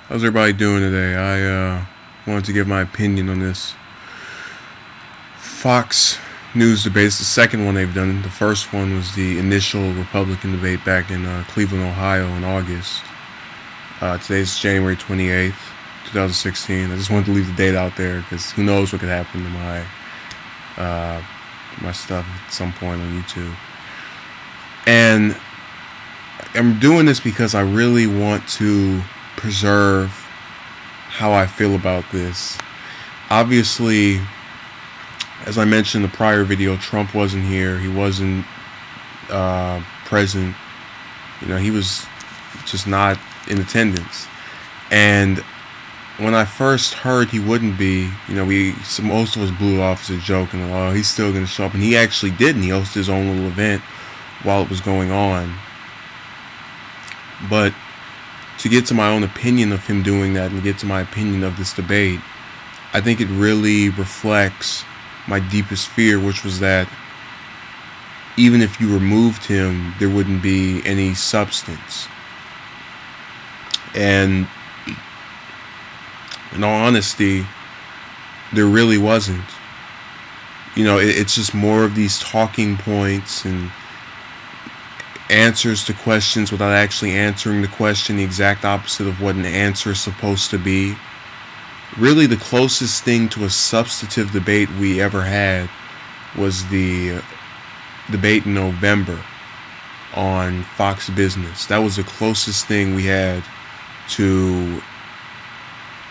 How's everybody doing today? I wanted to give my opinion on this Fox News debate. It's the second one they've done. The first one was the initial Republican debate back in Cleveland, Ohio in August. Today's January 28th, 2016. I just wanted to leave the date out there because who knows what could happen to my stuff at some point on YouTube. And I'm doing this because I really want to preserve how I feel about this. Obviously, as I mentioned in the prior video, Trump wasn't here. He wasn't present. He was just not in attendance. And when I first heard he wouldn't be, most of us blew it off as a joke and oh, he's still going to show up. And he actually didn't. He hosted his own little event while it was going on. But to get to my own opinion of him doing that and get to my opinion of this debate, I think it really reflects my deepest fear, which was that even if you removed him, there wouldn't be any substance. And in all honesty, there really wasn't. It's just more of these talking points and answers to questions without actually answering the question, the exact opposite of what an answer is supposed to be. Really, the closest thing to a substantive debate we ever had was the debate in November on Fox Business. That was the closest thing we had to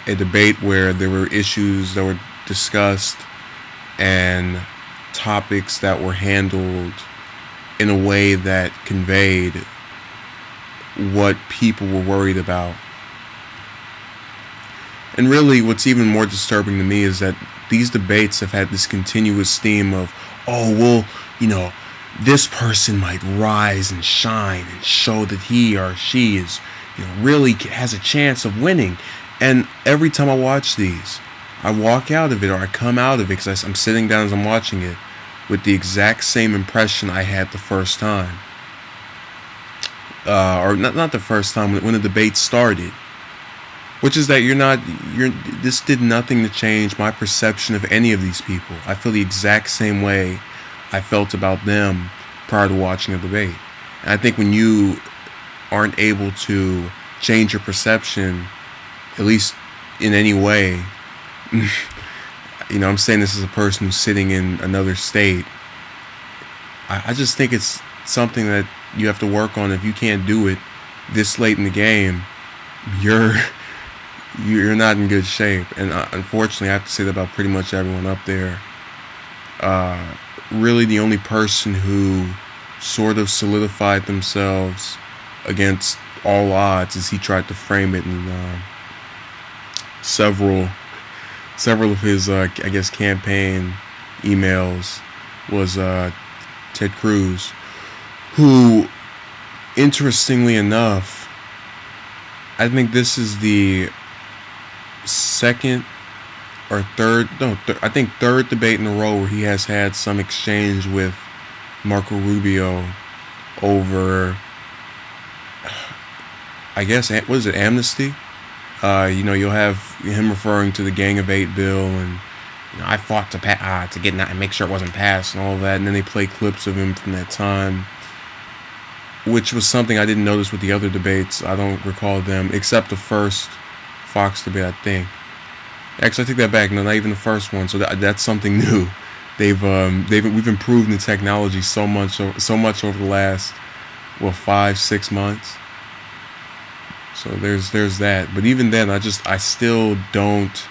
a debate where there were issues that were discussed and topics that were handled in a way that conveyed what people were worried about. And really, what's even more disturbing to me is that these debates have had this continuous theme of, this person might rise and shine and show that he or she is, really has a chance of winning. And every time I watch these, I walk out of it or I come out of it because I'm sitting down as I'm watching it with the exact same impression I had the first time. Or not the first time, when the debate started. Which is that this did nothing to change my perception of any of these people. I feel the exact same way I felt about them prior to watching a debate. And I think when you aren't able to change your perception, at least in any way, I'm saying this as a person who's sitting in another state. I just think it's something that you have to work on. If you can't do it this late in the game, you're not in good shape. And unfortunately, I have to say that about pretty much everyone up there. Really, the only person who sort of solidified themselves against all odds, as he tried to frame it in several of his, campaign emails, was Ted Cruz, who, interestingly enough, I think this is the third debate in a row where he has had some exchange with Marco Rubio over, what is it, amnesty? You'll have him referring to the Gang of Eight bill and I fought to get and make sure it wasn't passed and all of that, and then they play clips of him from that time, which was something I didn't notice with the other debates. I don't recall them except the first Fox debate, I think. Actually, I take that back. No, not even the first one. So that's something new. We've improved in technology so much over the last 5-6 months. So there's that. But even then, I still don't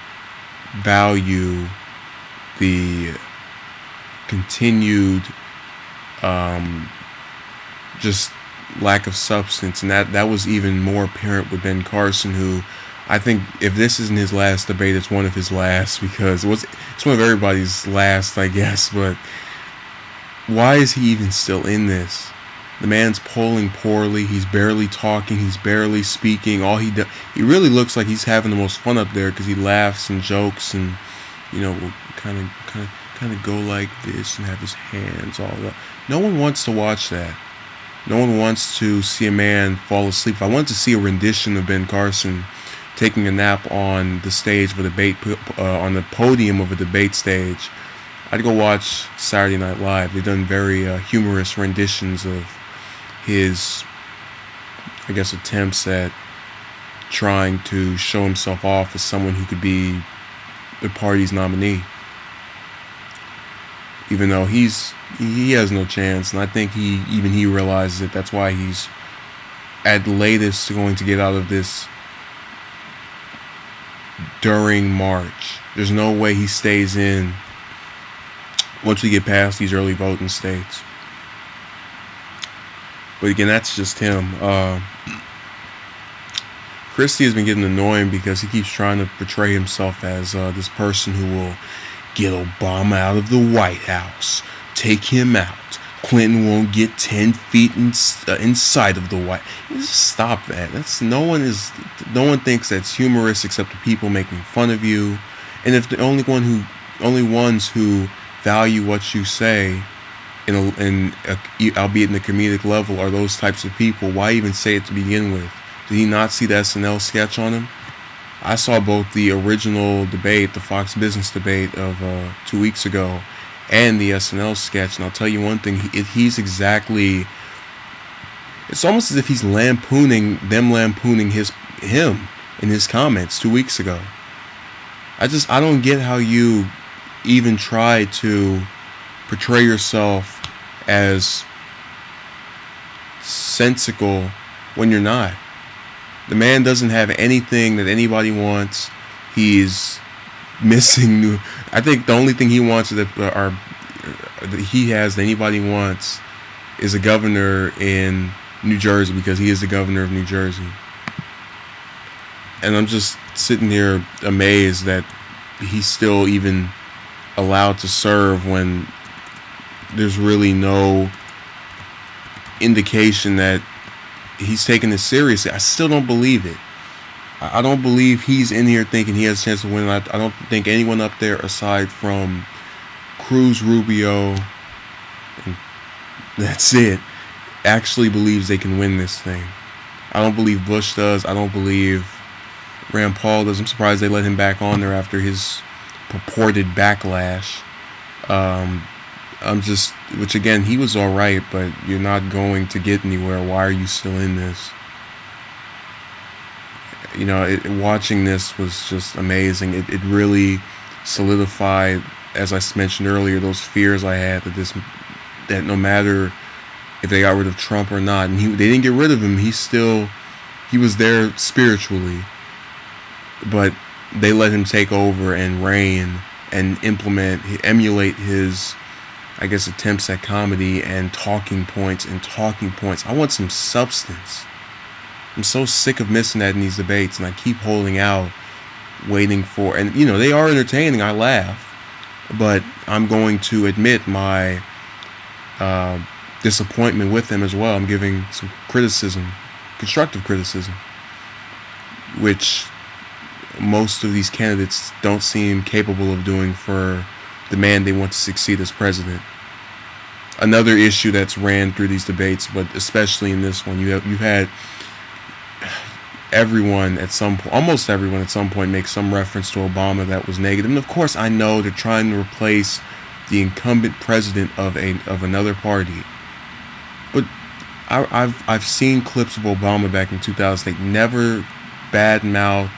value the continued just lack of substance, and that was even more apparent with Ben Carson, who I think if this isn't his last debate, it's one of his last, because it's one of everybody's last, I guess. But why is he even still in this? The man's polling poorly. He's barely talking. He's barely speaking. He really looks like he's having the most fun up there because he laughs and jokes and will kind of go like this and have his hands all up. No one wants to watch that. No one wants to see a man fall asleep. If I wanted to see a rendition of Ben Carson taking a nap on the stage of a debate, on the podium of a debate stage, I'd go watch Saturday Night Live. They've done very humorous renditions of his, I guess, attempts at trying to show himself off as someone who could be the party's nominee, even though he has no chance. And I think he realizes it. That's why he's at the latest going to get out of this during March. There's no way he stays in once we get past these early voting states. But again, that's just him. Christie has been getting annoying because he keeps trying to portray himself as this person who will get Obama out of the White House, take him out. Clinton won't get 10 feet in sight of the White. Just stop that. No one thinks that's humorous except the people making fun of you. And if the only ones who value what you say, albeit in the comedic level, are those types of people, why even say it to begin with? Did he not see the SNL sketch on him? I saw both the original debate, the Fox Business debate of 2 weeks ago, and the SNL sketch. And I'll tell you one thing, he's exactly... It's almost as if he's lampooning him in his comments 2 weeks ago. I don't get how you even try to portray yourself as sensical when you're not. The man doesn't have anything that anybody wants. He's missing I think the only thing he wants that he has that anybody wants is a governor in New Jersey, because he is the governor of New Jersey. And I'm just sitting here amazed that he's still even allowed to serve when there's really no indication that he's taking this seriously. I still don't believe it. I don't believe he's in here thinking he has a chance to win. I don't think anyone up there aside from Cruz, Rubio, and that's it, actually believes they can win this thing. I don't believe Bush does. I don't believe Rand Paul does. I'm surprised they let him back on there after his purported backlash. Which again, he was all right, but you're not going to get anywhere. Why are you still in this? Watching this was just amazing. It really solidified, as I mentioned earlier, those fears I had that no matter if they got rid of Trump or not, and they didn't get rid of him, he was there spiritually, but they let him take over and reign and emulate his, I guess, attempts at comedy and talking points. I want some substance. I'm so sick of missing that in these debates, and I keep holding out, waiting for, and they are entertaining. I laugh, but I'm going to admit my disappointment with them as well. I'm giving some criticism, constructive criticism, which most of these candidates don't seem capable of doing for the man they want to succeed as president. Another issue that's ran through these debates, but especially in this one, you've had almost everyone at some point make some reference to Obama that was negative. And of course, I know they're trying to replace the incumbent president of another party, but I've seen clips of Obama back in 2008 never badmouth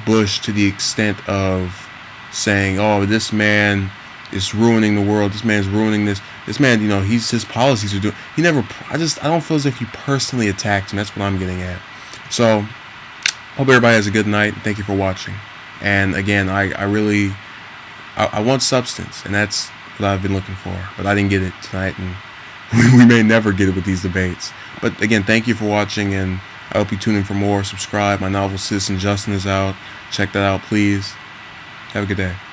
Bush to the extent of saying, "Oh, this man is ruining the world. This man's ruining this. This man, his policies are doing." He never. I don't feel as if he personally attacked him. That's what I'm getting at. So, hope everybody has a good night. Thank you for watching. And again, I really want substance, and that's what I've been looking for. But I didn't get it tonight, and we may never get it with these debates. But again, thank you for watching, and I hope you tune in for more. Subscribe. My novel Citizen Justin is out. Check that out, please. Have a good day.